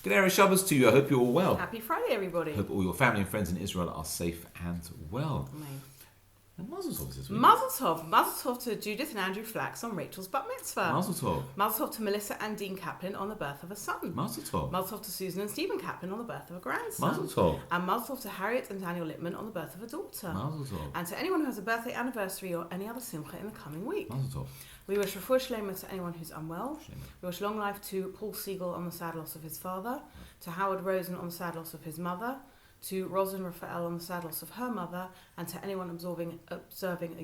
Good Erev Shabbos to you. I hope you're all well. Happy Friday, everybody. I hope all your family and friends in Israel are safe and well. Amen. And Mazel Tov this week. Mazel Tov. Mazel Tov to Judith and Andrew Flax on Rachel's Bat Mitzvah. Mazel Tov. Mazel Tov to Melissa and Dean Kaplan on the birth of a son. Mazel Tov. Mazel Tov to Susan and Stephen Kaplan on the birth of a grandson. Mazel Tov. And Mazel Tov to Harriet and Daniel Lippman on the birth of a daughter. Mazel Tov. And to anyone who has a birthday, anniversary, or any other simcha in the coming week. Mazel Tov. We wish refuah shlema to anyone who's unwell. We wish long life to Paul Siegel on the sad loss of his father, to Howard Rosen on the sad loss of his mother, to Rosin Raphael on the sad loss of her mother, and to anyone observing a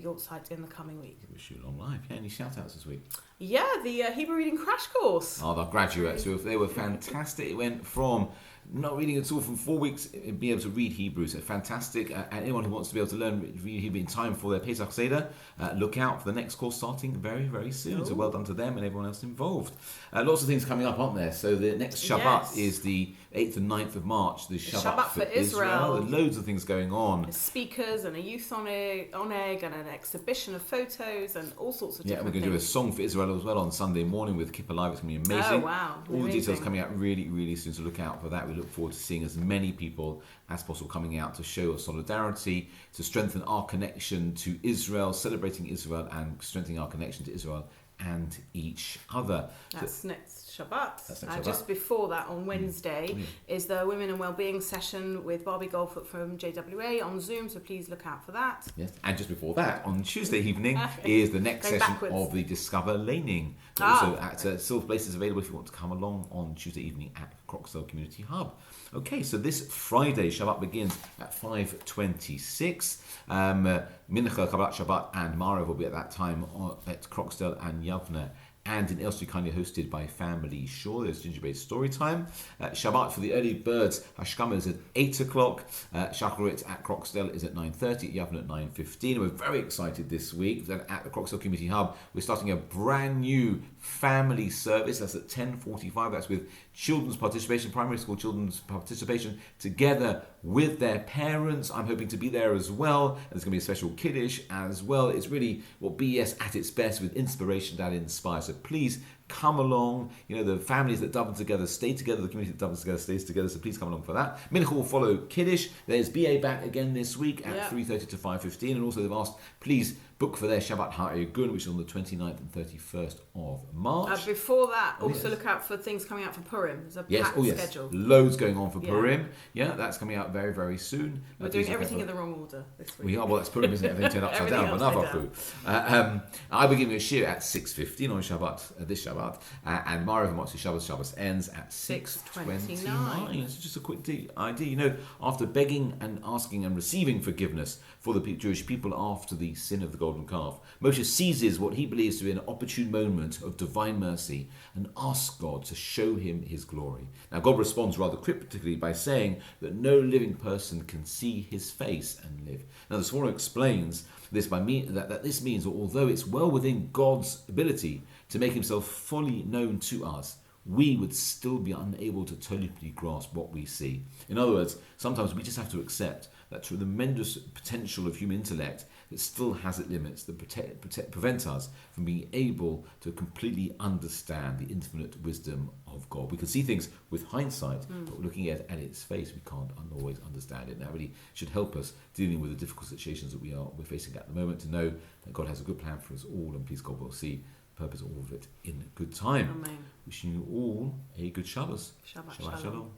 Yortzeit in the coming week. We wish you a long life. Yeah, any shout-outs this week? Yeah, the Hebrew reading crash course. Oh, the graduates. They were fantastic. It went from not reading at all from 4 weeks, being able to read Hebrew. So fantastic. And anyone who wants to be able to read Hebrew in time for their Pesach Seder, look out for the next course starting very, very soon. Ooh. So well done to them and everyone else involved. Lots of things coming up, aren't there? So the next Shabbat is the 8th and 9th of March, the Shabbat for Israel. There are loads of things going on. There's speakers and a youth on egg and an exhibition of photos and all sorts of different things. Yeah, we're going to do a song for Israel as well on Sunday morning with Kippur Live. It's going to be amazing. Oh, wow. All the details coming out really, really soon, so look out for that. We look forward to seeing as many people as possible coming out to show us solidarity, to strengthen our connection to Israel, celebrating Israel and strengthening our connection to Israel and each other. That's next Shabbat. Just before that, on Wednesday, is the Women and Wellbeing session with Barbie Goldfoot from JWA on Zoom, so please look out for that. Yes, and just before that, on Tuesday evening, is the next session of the Discover Laning. Also at Silver Places available if you want to come along on Tuesday evening at Croxdale Community Hub. Okay, so this Friday, Shabbat begins at 5:26. Mincha, Kabbalat Shabbat and Maariv will be at that time at Croxdale and Yavne. And in Elstree, kindly hosted by Family Shaw. There's Gingerbread Story Time. Shabbat for the early birds. Hashkama is at 8 o'clock. Shacharit at Croxdale is at 9:30. At Yavne at 9:15. We're very excited this week that at the Croxdale Community Hub, we're starting a brand new family service. That's at 10:45. That's with children's participation, primary school children's participation, together with their parents. I'm hoping to be there as well. And there's going to be a special kiddush as well. It's really BES at its best, with inspiration that inspires. So please come along. You know, the families that double together stay together. The community that doubles together stays together. So please come along for that. Mincha will follow Kiddush. There's BA back again this week at 3:30 to 5:15. And also they've asked, please book for their Shabbat Ha'egun, which is on the 29th and 31st of March. Before that, look out for things coming out for Purim. There's a packed schedule. Loads going on for Purim. Yeah, that's coming out very, very soon. We're doing everything in the wrong order this week. We are. Well, that's Purim, isn't it? Everything turned upside down. I'll be giving a shir at 6:15 on Shabbat, this Shabbat. And Maariv and Motzi Shabbos ends at 6:29. It's just a quick idea. You know, after begging and asking and receiving forgiveness for the Jewish people after the sin of the golden calf, Moshe seizes what he believes to be an opportune moment of divine mercy and asks God to show him his glory. Now, God responds rather cryptically by saying that no living person can see his face and live. Now, the Sforno explains this that this means that although it's well within God's ability to make himself fully known to us, we would still be unable to totally grasp what we see. In other words, sometimes we just have to accept that tremendous potential of human intellect that still has its limits that prevent us from being able to completely understand the infinite wisdom of God. We can see things with hindsight, but looking at its face, we can't always understand it. And that really should help us dealing with the difficult situations that we're facing at the moment, to know that God has a good plan for us all, and please God will see the purpose of all of it in good time. Amen. Wishing you all a good Shabbos. Shabbat Shalom.